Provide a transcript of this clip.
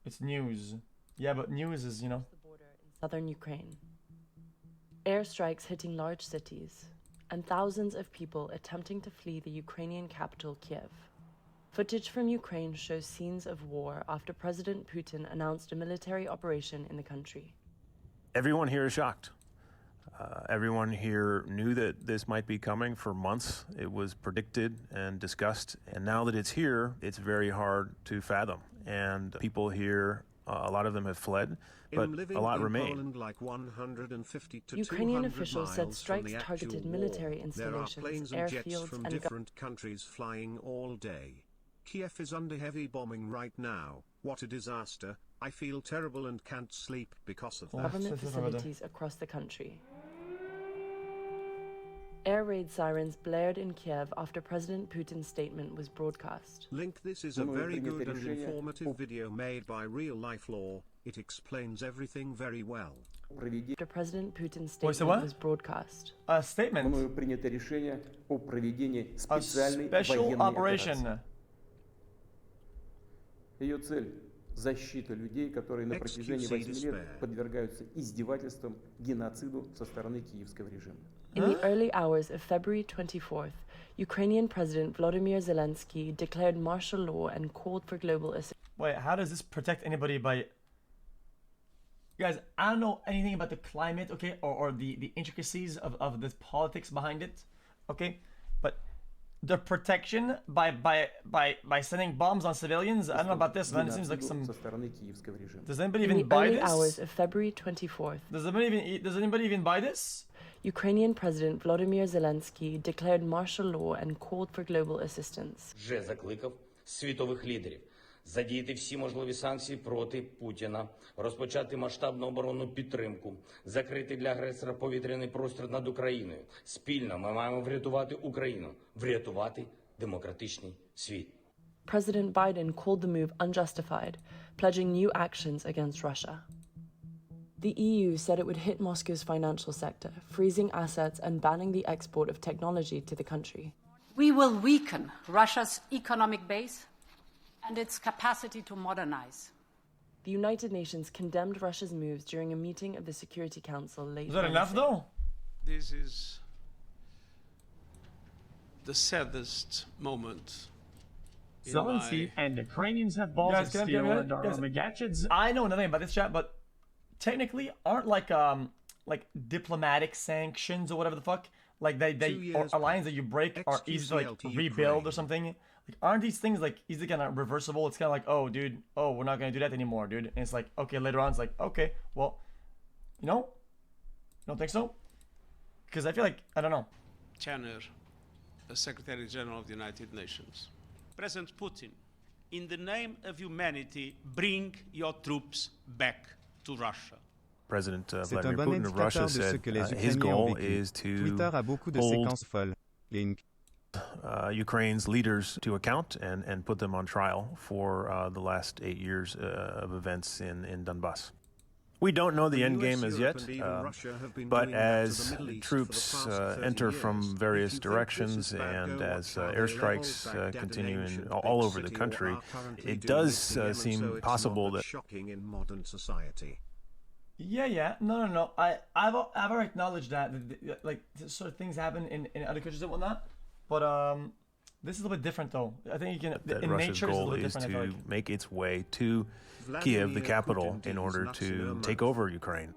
It's news. Yeah, but news is, you know. The border in southern Ukraine. Airstrikes hitting large cities, and thousands of people attempting to flee the Ukrainian capital, Kiev. Footage from Ukraine shows scenes of war after President Putin announced a military operation in the country. Everyone here is shocked. Everyone here knew that this might be coming for months. It was predicted and discussed. And now that it's here, it's very hard to fathom. And people here, a lot of them have fled, but a lot remain. Like 150 to Ukrainian officials said strikes targeted military installations, there are planes and jets airfields, from different countries flying all day. Kiev is under heavy bombing right now. What a disaster. I feel terrible and can't sleep because of that. Government facilities across the country. Air raid sirens blared in Kiev after President Putin's statement was broadcast. Link, this is a very good and informative video made by Real Life Law. It explains everything very well. After President Putin's statement was broadcast. A statement. A special operation. Ее цель – защита людей, которые на протяжении 8 лет подвергаются издевательствам, геноциду со стороны киевского режима. In the early hours of February 24th, Ukrainian President Volodymyr Zelensky declared martial law and called for global assistance. Wait, how does this protect anybody by... Guys, I don't know anything about the climate, okay, or the intricacies of the politics behind it, okay, but the protection by sending bombs on civilians, I don't know about this, man. It seems like some... Does anybody even buy this? In the early hours of February 24th, does anybody even buy this? Ukrainian President Volodymyr Zelensky declared martial law and called for global assistance. Вже закликав світових лідерів задіяти всі можливі санкції проти Путіна, розпочати масштабну оборонну підтримку, закрити для агресора повітряний простір над Україною. Спільно ми маємо врятувати Україну, врятувати демократичний світ. President Biden called the move unjustified, pledging new actions against Russia. The EU said it would hit Moscow's financial sector, freezing assets and banning the export of technology to the country. We will weaken Russia's economic base and its capacity to modernize. The United Nations condemned Russia's moves during a meeting of the Security Council late. Is that enough, though? This is the saddest moment. Zelensky and Ukrainians have balls of steel and are on the gadgets. I know nothing about this chat, but technically aren't like diplomatic sanctions or whatever the fuck, like they or alliance that you break are easy to like rebuild or something. Like, aren't these things like easily kind of reversible? It's kind of like, oh dude, oh, we're not gonna do that anymore, dude. And it's like, okay, later on it's like, okay, well, you know, don't think so? Because I feel like, I don't know. Channer, the Secretary General of the United Nations. President Putin, in the name of humanity, bring your troops back to Russia. President Vladimir Putin of Russia said his goal is to hold Ukraine's leaders to account and put them on trial for the last 8 years of events in Donbass. We don't know the end game as yet, but as troops enter from various directions and as airstrikes continue all over the country, it does seem possible that... Shocking in modern society. Yeah, no. I've already acknowledged that like this sort of things happen in other countries and whatnot, but this is a little bit different though. I think you can. That in Russia's nature, goal it's a little is different, to make its way to Kiev, the capital, in order to take over Ukraine.